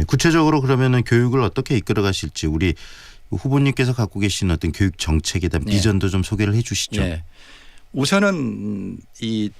구체적으로 그러면은 교육을 어떻게 이끌어 가실지 우리 후보님께서 갖고 계신 어떤 교육 정책에 대한 비전도 좀 소개를 해 주시죠. 네. 우선은 이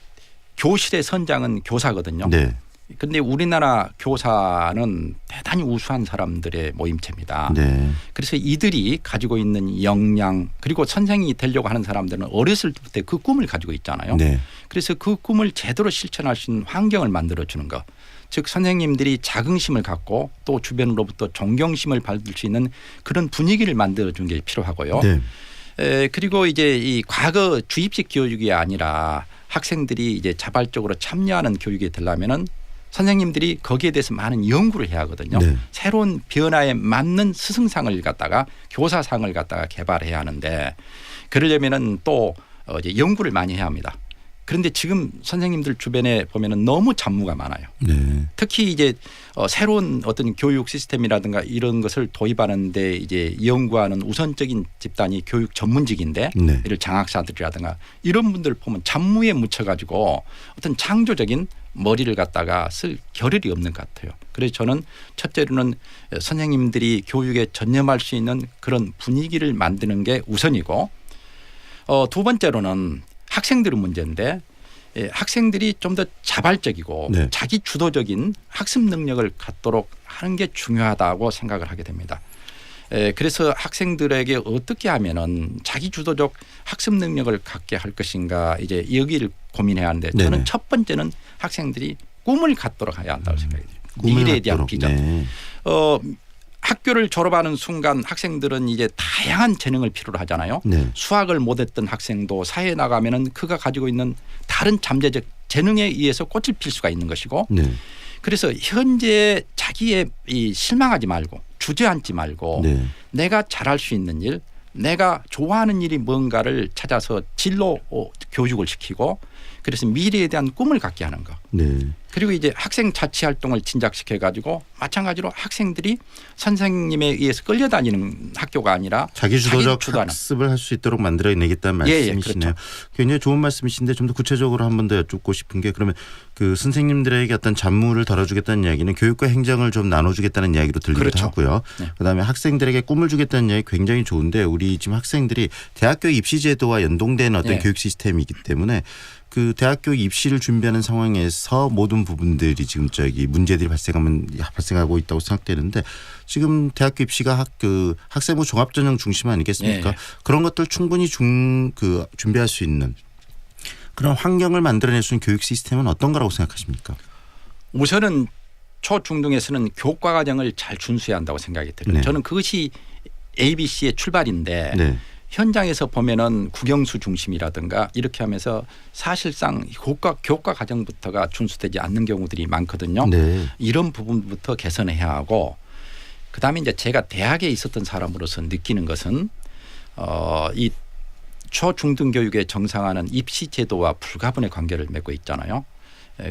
교실의 선장은 교사거든요. 네. 그런데 우리나라 교사는 대단히 우수한 사람들의 모임체입니다. 네. 그래서 이들이 가지고 있는 역량 그리고 선생이 되려고 하는 사람들은 어렸을 때부터 그 꿈을 가지고 있잖아요. 네. 그래서 그 꿈을 제대로 실천할 수 있는 환경을 만들어주는 것. 즉 선생님들이 자긍심을 갖고 또 주변으로부터 존경심을 받을 수 있는 그런 분위기를 만들어주는 게 필요하고요. 네. 그리고 이제 이 과거 주입식 교육이 아니라 학생들이 이제 자발적으로 참여하는 교육이 되려면은 선생님들이 거기에 대해서 많은 연구를 해야 하거든요. 네. 새로운 변화에 맞는 스승상을 갖다가 교사상을 갖다가 개발해야 하는데 그러려면은 또 이제 연구를 많이 해야 합니다. 그런데 지금 선생님들 주변에 보면은 너무 잡무가 많아요. 네. 특히 이제 새로운 어떤 교육 시스템이라든가 이런 것을 도입하는데 이제 연구하는 우선적인 집단이 교육 전문직인데 네. 이를 장학사들이라든가 이런 분들 보면 잡무에 묻혀가지고 어떤 창조적인 머리를 갖다가 쓸 겨를이 없는 것 같아요. 그래서 저는 첫째로는 선생님들이 교육에 전념할 수 있는 그런 분위기를 만드는 게 우선이고 두 번째로는 학생들의 문제인데 학생들이 좀 더 자발적이고 네. 자기 주도적인 학습 능력을 갖도록 하는 게 중요하다고 생각을 하게 됩니다. 그래서 학생들에게 어떻게 하면은 자기 주도적 학습 능력을 갖게 할 것인가 이제 여기를 고민해야 하는데 저는 네네. 첫 번째는 학생들이 꿈을 갖도록 해야 한다고 생각이 돼요. 꿈을 미래에 대한 갖도록. 비전. 네. 학교를 졸업하는 순간 학생들은 이제 다양한 재능을 필요로 하잖아요. 네. 수학을 못했던 학생도 사회에 나가면은 그가 가지고 있는 다른 잠재적 재능에 의해서 꽃을 필 수가 있는 것이고 네. 그래서 현재 자기의 이 실망하지 말고 주저앉지 말고 네. 내가 잘할 수 있는 일 내가 좋아하는 일이 뭔가를 찾아서 진로 교육을 시키고 그래서 미래에 대한 꿈을 갖게 하는 거. 네. 그리고 이제 학생 자치 활동을 진작시켜 가지고 마찬가지로 학생들이 선생님에 의해서 끌려다니는 학교가 아니라 자기 주도적 주도하는. 학습을 할 수 있도록 만들어내겠다는 말씀이시네요. 그렇죠. 굉장히 좋은 말씀이신데 좀 더 구체적으로 한 번 더 여쭙고 싶은 게 그러면 그 선생님들에게 어떤 잡무를 덜어주겠다는 이야기는 교육과 행정을 좀 나눠주겠다는 이야기로 들리기도 그렇죠. 하고요. 네. 그다음에 학생들에게 꿈을 주겠다는 이야기 굉장히 좋은데 우리 지금 학생들이 대학교 입시 제도와 연동된 어떤 네. 교육 시스템이기 때문에 그 대학교 입시를 준비하는 상황에서 모든 부분들이 지금 문제들이 발생하고 있다고 생각되는데 지금 대학교 입시가 학생부 종합전형 중심 아니겠습니까? 네. 그런 것들 충분히 준비할 수 있는 그런 환경을 만들어낼 수 있는 교육 시스템은 어떤 거라고 생각하십니까? 우선은 초중등에서는 교과 과정을 잘 준수해야 한다고 생각이 들어요. 네. 저는 그것이 ABC의 출발인데 네. 현장에서 보면은 국영수 중심이라든가 이렇게 하면서 사실상 교과 과정부터가 준수되지 않는 경우들이 많거든요. 네. 이런 부분부터 개선해야 하고 그다음에 이제 제가 대학에 있었던 사람으로서 느끼는 것은 이 초중등 교육의 정상화는 입시 제도와 불가분의 관계를 맺고 있잖아요.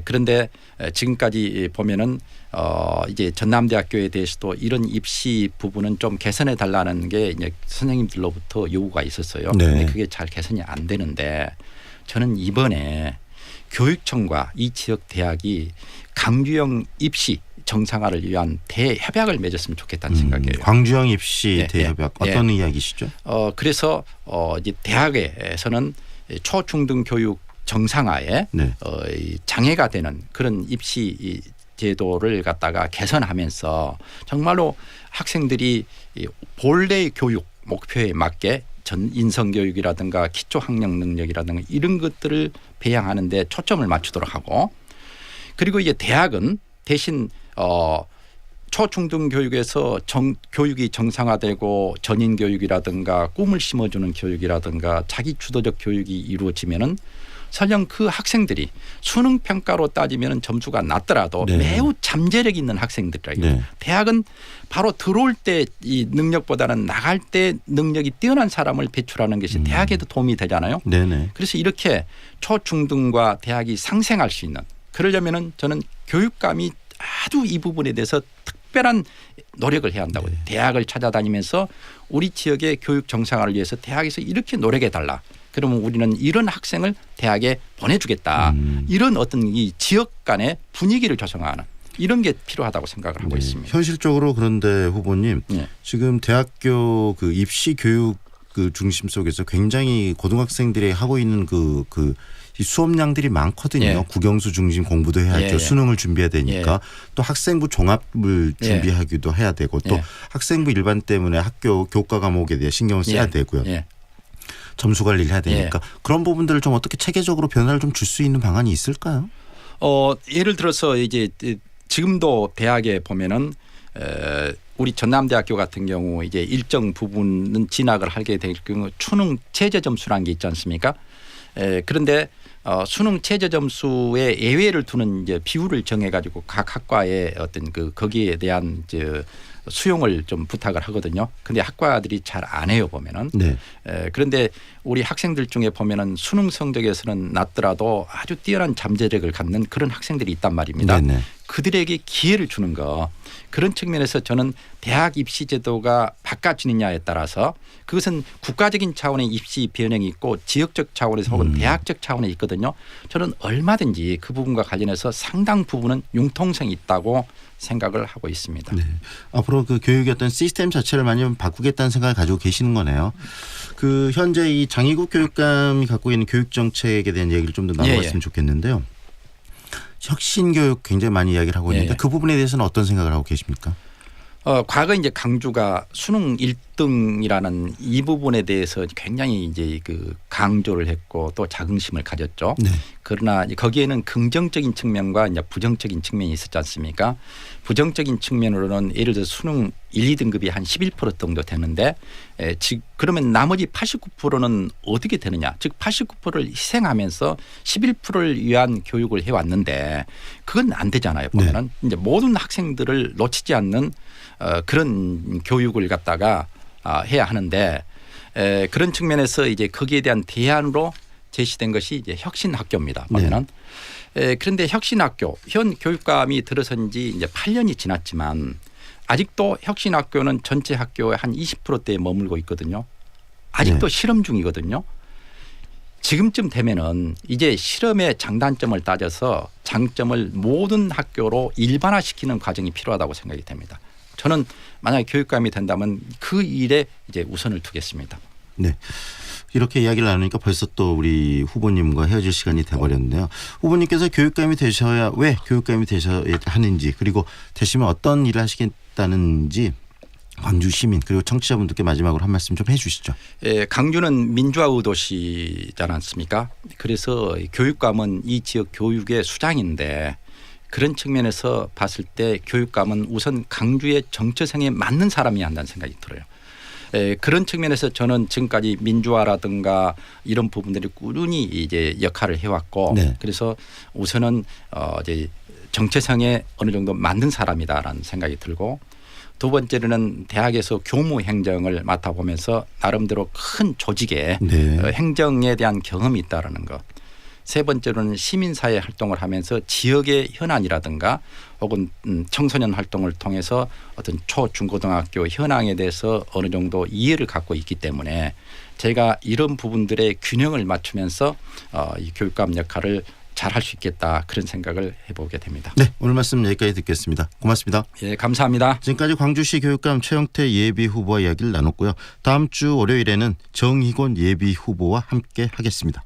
그런데 지금까지 보면은 이제 전남대학교에 대해서도 이런 입시 부분은 좀 개선해 달라는 게 이제 선생님들로부터 요구가 있었어요. 네. 그런데 그게 잘 개선이 안 되는데 저는 이번에 교육청과 이 지역 대학이 강규형 입시 정상화를 위한 대협약을 맺었으면 좋겠다는 생각이에요. 광주형 입시 네, 대협약 네. 어떤 이야기시죠? 그래서 이제 대학에서는 초중등 교육 정상화에 네. 장애가 되는 그런 입시 제도를 갖다가 개선하면서 정말로 학생들이 본래 교육 목표에 맞게 인성 교육이라든가 기초 학력 능력이라든가 이런 것들을 배양하는 데 초점을 맞추도록 하고 그리고 이제 대학은 대신 초중등 교육에서 교육이 정상화되고 전인 교육이라든가 꿈을 심어주는 교육이라든가 자기 주도적 교육이 이루어지면은 설령 그 학생들이 수능 평가로 따지면 점수가 낮더라도 네. 매우 잠재력 있는 학생들이라요. 네. 대학은 바로 들어올 때 이 능력보다는 나갈 때 능력이 뛰어난 사람을 배출하는 것이 대학에도 도움이 되잖아요. 네네. 그래서 이렇게 초중등과 대학이 상생할 수 있는 그러려면은 저는 교육감이 아주 이 부분에 대해서 특별한 노력을 해야 한다고요. 네. 대학을 찾아다니면서 우리 지역의 교육 정상화를 위해서 대학에서 이렇게 노력해 달라. 그러면 우리는 이런 학생을 대학에 보내주겠다. 이런 어떤 이 지역 간의 분위기를 조성하는 이런 게 필요하다고 생각을 하고 있습니다. 현실적으로 그런데 후보님 네. 지금 대학교 그 입시 교육 그 중심 속에서 굉장히 고등학생들이 하고 있는 이 수업량들이 많거든요. 예. 국영수 중심 공부도 해야죠. 예. 수능을 준비해야 되니까 또 학생부 종합을 예. 준비하기도 해야 되고 또 예. 학생부 일반 때문에 학교 교과 과목에 대해 신경을 써야 예. 되고요. 예. 점수 관리를 해야 되니까 그런 부분들을 좀 어떻게 체계적으로 변화를 좀 줄 수 있는 방안이 있을까요? 예를 들어서 이제 지금도 대학에 보면은 우리 전남대학교 같은 경우 이제 일정 부분은 진학을 하게 될 경우 수능 최저 점수라는 게 있지 않습니까? 그런데 수능 최저 점수에 예외를 두는 이제 비율을 정해 가지고 각 학과의 어떤 거기에 대한 수용을 좀 부탁을 하거든요. 근데 학과들이 잘 안 해요 보면은. 네. 그런데 우리 학생들 중에 보면은 수능 성적에서는 낮더라도 아주 뛰어난 잠재력을 갖는 그런 학생들이 있단 말입니다. 네네. 그들에게 기회를 주는 거 그런 측면에서 저는 대학 입시 제도가 바꿔지느냐에 따라서 그것은 국가적인 차원의 입시 변형이 있고 지역적 차원에서 혹은 대학적 차원에 있거든요. 저는 얼마든지 그 부분과 관련해서 상당 부분은 융통성이 있다고 생각을 하고 있습니다. 네. 앞으로 그 교육의 어떤 시스템 자체를 많이 바꾸겠다는 생각을 가지고 계시는 거네요. 그 현재 이 장희국 교육감이 갖고 있는 교육 정책에 대한 얘기를 좀 더 나눠봤으면 좋겠는데요. 혁신 교육 굉장히 많이 이야기를 하고 있는데 그 부분에 대해서는 어떤 생각을 하고 계십니까? 과거 이제 강주가 수능 1등이라는 이 부분에 대해서 굉장히 이제 강조를 했고 또 자긍심을 가졌죠. 네. 그러나 거기에는 긍정적인 측면과 이제 부정적인 측면이 있었지 않습니까? 부정적인 측면으로는 예를 들어 수능 1, 2등급이 한 11% 정도 되는데 그러면 나머지 89%는 어떻게 되느냐? 즉 89%를 희생하면서 11%를 위한 교육을 해왔는데 그건 안 되잖아요. 보면은 이제 모든 학생들을 놓치지 않는 그런 교육을 갖다가 해야 하는데 그런 측면에서 이제 거기에 대한 대안으로 제시된 것이 이제 혁신학교입니다. 보면은 그런데 혁신학교 현 교육감이 들어선 지 이제 8년이 지났지만 아직도 혁신학교는 전체 학교의 한 20%대에 머물고 있거든요. 아직도 실험 중이거든요. 지금쯤 되면은 이제 실험의 장단점을 따져서 장점을 모든 학교로 일반화시키는 과정이 필요하다고 생각이 됩니다. 저는 만약에 교육감이 된다면 그 일에 이제 우선을 두겠습니다. 네. 이렇게 이야기를 나누니까 벌써 또 우리 후보님과 헤어질 시간이 돼버렸는데요. 후보님께서 교육감이 되셔야 왜 교육감이 되셔야 하는지 그리고 되시면 어떤 일을 하시겠다는지 광주 시민 그리고 청취자분들께 마지막으로 한 말씀 좀 해 주시죠. 광주는 민주화의 도시지 않습니까? 그래서 교육감은 이 지역 교육의 수장인데 그런 측면에서 봤을 때 교육감은 우선 강주의 정체성에 맞는 사람이 한다는 생각이 들어요. 그런 측면에서 저는 지금까지 민주화라든가 이런 부분들이 꾸준히 이제 역할을 해왔고 그래서 우선은 이제 정체성에 어느 정도 맞는 사람이다라는 생각이 들고 두 번째로는 대학에서 교무 행정을 맡아보면서 나름대로 큰 조직의 행정에 대한 경험이 있다라는 것. 세 번째로는 시민사회 활동을 하면서 지역의 현안이라든가 혹은 청소년 활동을 통해서 어떤 초, 중고등학교 현황에 대해서 어느 정도 이해를 갖고 있기 때문에 제가 이런 부분들의 균형을 맞추면서 이 교육감 역할을 잘 할 수 있겠다 그런 생각을 해보게 됩니다. 네, 오늘 말씀 여기까지 듣겠습니다. 고맙습니다. 예, 감사합니다. 지금까지 광주시 교육감 최영태 예비 후보와 이야기를 나눴고요. 다음 주 월요일에는 정희곤 예비 후보와 함께 하겠습니다.